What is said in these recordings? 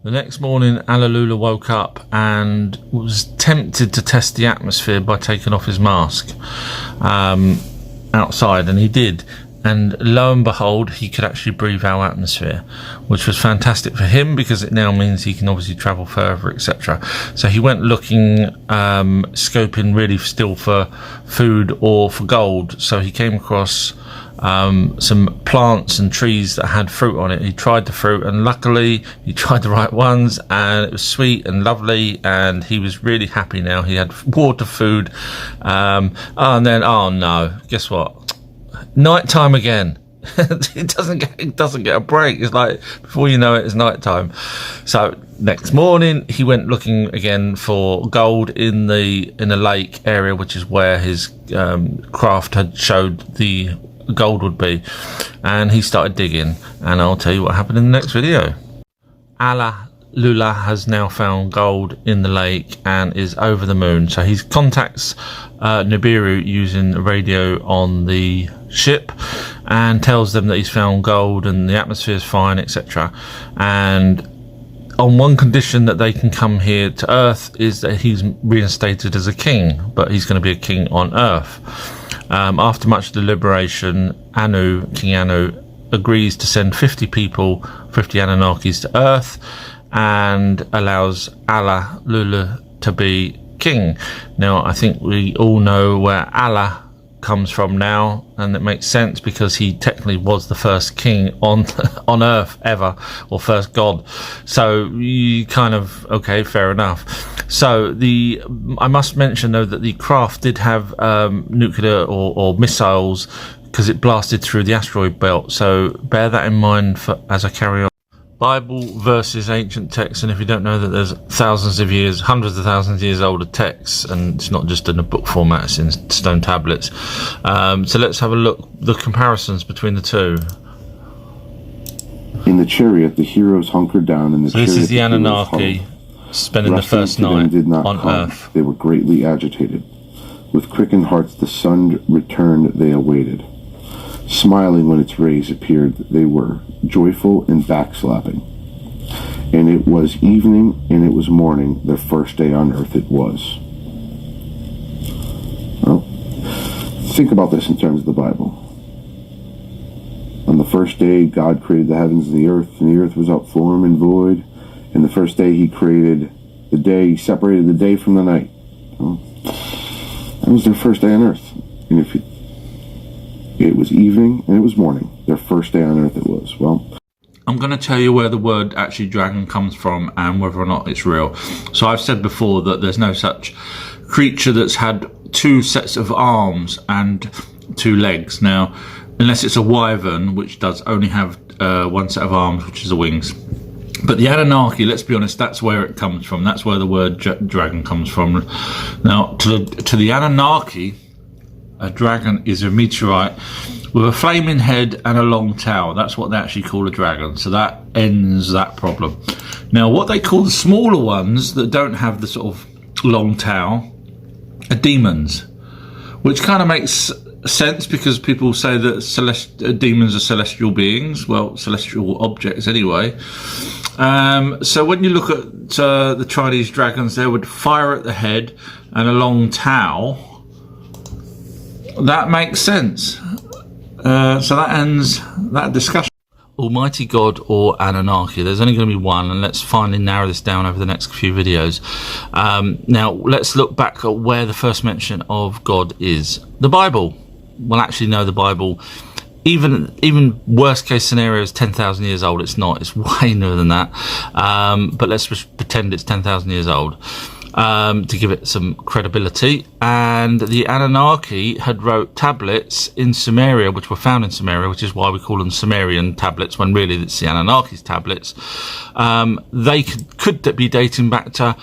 The next morning, Alalula woke up and was tempted to test the atmosphere by taking off his mask outside, and he did. And lo and behold, he could actually breathe our atmosphere, which was fantastic for him because it now means he can obviously travel further, etc. So he went looking, scoping really still for food or for gold. So he came across some plants and trees that had fruit on it. He tried the fruit, and luckily he tried the right ones, and it was sweet and lovely, and he was really happy now. He had water, food, and then, oh no, guess what? Night time again. It doesn't get a break. It's like before you know it, it's night time. So next morning he went looking again for gold in a lake area, which is where his craft had showed the gold would be, and he started digging, and I'll tell you what happened in the next video. Alalula has now found gold in the lake and is over the moon. So he contacts Nibiru using radio on the ship and tells them that he's found gold and the atmosphere is fine, etc. And on one condition, that they can come here to Earth, is that he's reinstated as a king, but he's going to be a king on Earth. After much deliberation, King Anu agrees to send 50 people, 50 Anunnakis to Earth, and allows Alalula to be king. Now, I think we all know where Allah comes from now, and it makes sense because he technically was the first king on Earth ever, or first god. So you kind of, okay, fair enough. So I must mention though that the craft did have nuclear or missiles, because it blasted through the asteroid belt. So bear that in mind as I carry on. Bible versus ancient texts, and if you don't know that there's thousands of years, hundreds of thousands of years older texts, and it's not just in a book format, it's in stone tablets. So let's have a look, the comparisons between the two. In the chariot, the heroes hunkered down in the chariot. This is the Anunnaki spending the first night on Earth. They were greatly agitated. With quickened hearts the sun returned they awaited. Smiling when its rays appeared, they were joyful and backslapping. And it was evening, and it was morning, their first day on Earth it was. Well, think about this in terms of the Bible. On the first day, God created the heavens and the earth was out form and void. And the first day he created the day, he separated the day from the night. Well, that was their first day on Earth. And it was evening and it was morning. Their first day on Earth it was. Well, I'm going to tell you where the word actually dragon comes from and whether or not it's real. So I've said before that there's no such creature that's had two sets of arms and two legs. Now, unless it's a wyvern, which does only have one set of arms, which is the wings. But the Anunnaki, let's be honest, that's where it comes from. That's where the word dragon comes from. Now, to the Anunnaki, a dragon is a meteorite with a flaming head and a long tail. That's what they actually call a dragon. So that ends that problem. Now, what they call the smaller ones that don't have the sort of long tail are demons, which kind of makes sense because people say that demons are celestial beings. Well, celestial objects anyway. So when you look at the Chinese dragons, they would fire at the head and a long tail. That makes sense. So that ends that discussion. Almighty God or Anunnaki, there's only going to be one, and let's finally narrow this down over the next few videos. Now let's look back at where the first mention of God is. The Bible. Well, actually no, the Bible, even worst case scenario is 10,000 years old. It's not, it's way newer than that, but let's just pretend it's 10,000 years old to give it some credibility. And the Anunnaki had wrote tablets in Sumeria, which were found in Sumeria, which is why we call them Sumerian tablets when really it's the Anunnaki's tablets. They could be dating back to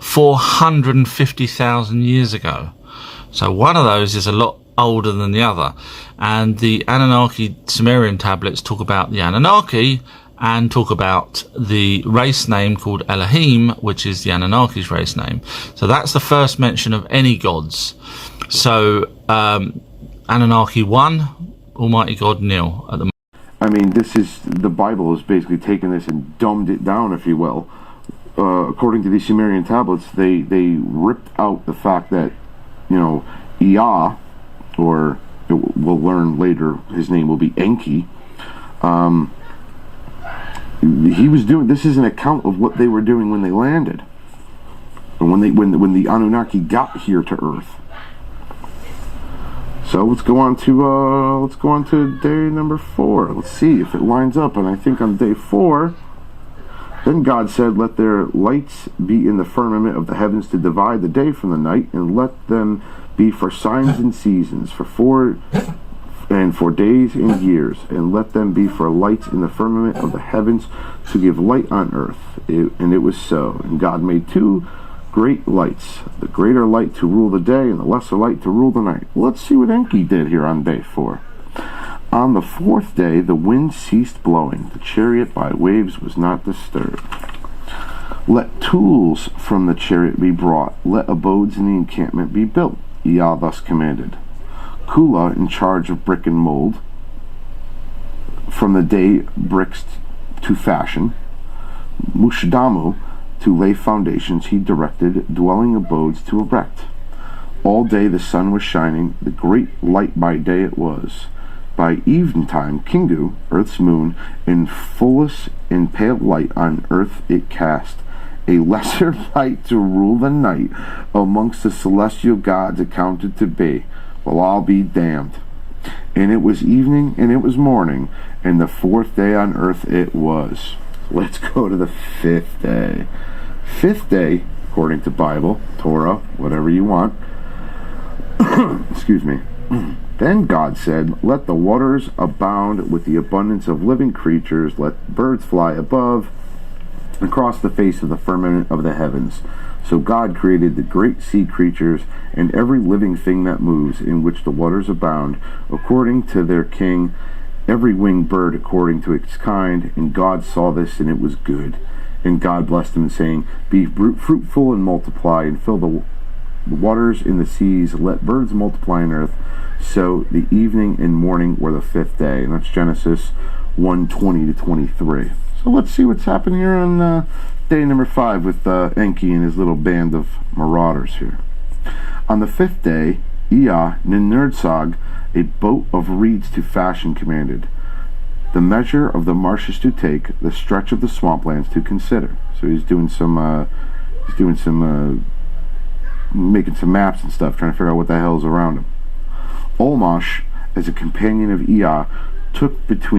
450,000 years ago. So one of those is a lot older than the other, and the Anunnaki Sumerian tablets talk about the Anunnaki and talk about the race name called Elohim, which is the Anunnaki's race name. So that's the first mention of any gods. So Anunnaki 1, Almighty God 0 at the moment. I mean, this is, the Bible is basically taken this and dumbed it down, if you will. According to these Sumerian tablets, they ripped out the fact that, you know, Ea, or we'll learn later his name will be Enki. He was doing, this is an account of what they were doing when they landed, and when the Anunnaki got here to Earth. So let's go on to day number 4. Let's see if it lines up. And I think on day 4, then God said, "Let there lights be in the firmament of the heavens to divide the day from the night, and let them be for signs and seasons, for days and years, and let them be for lights in the firmament of the heavens to give light on earth." And it was so. And God made 2 great lights, the greater light to rule the day and the lesser light to rule the night. Let's see what Enki did here on day 4. On the 4th day, the wind ceased blowing. The chariot by waves was not disturbed. Let tools from the chariot be brought. Let abodes in the encampment be built. Ea thus commanded. Kula, in charge of brick and mold, from the day bricks to fashion. Mushdamu, to lay foundations, he directed dwelling abodes to erect. All day the sun was shining, the great light by day it was. By eventime, Kingu, Earth's moon, in fullest and pale light on earth it cast, a lesser light to rule the night amongst the celestial gods accounted to be. Well, I'll be damned. And it was evening and it was morning, and the 4th day on earth it was. Let's go to the 5th day. 5th day, according to Bible, Torah, whatever you want. Excuse me. Then God said, "Let the waters abound with the abundance of living creatures. Let birds fly above across the face of the firmament of the heavens." So God created the great sea creatures and every living thing that moves, in which the waters abound, according to their king, every winged bird according to its kind. And God saw this, and it was good. And God blessed them, saying, "Be fruitful and multiply, and fill the waters in the seas. Let birds multiply on earth." So the evening and morning were the 5th day. And that's Genesis 1:20 to 23. So let's see what's happening here on day number 5 with Enki and his little band of marauders here. On the 5th day, Ea Ninurdsag, a boat of reeds to fashion, commanded. The measure of the marshes to take, the stretch of the swamplands to consider. So he's doing some making some maps and stuff, trying to figure out what the hell's around him. Olmosh, as a companion of Ea, took between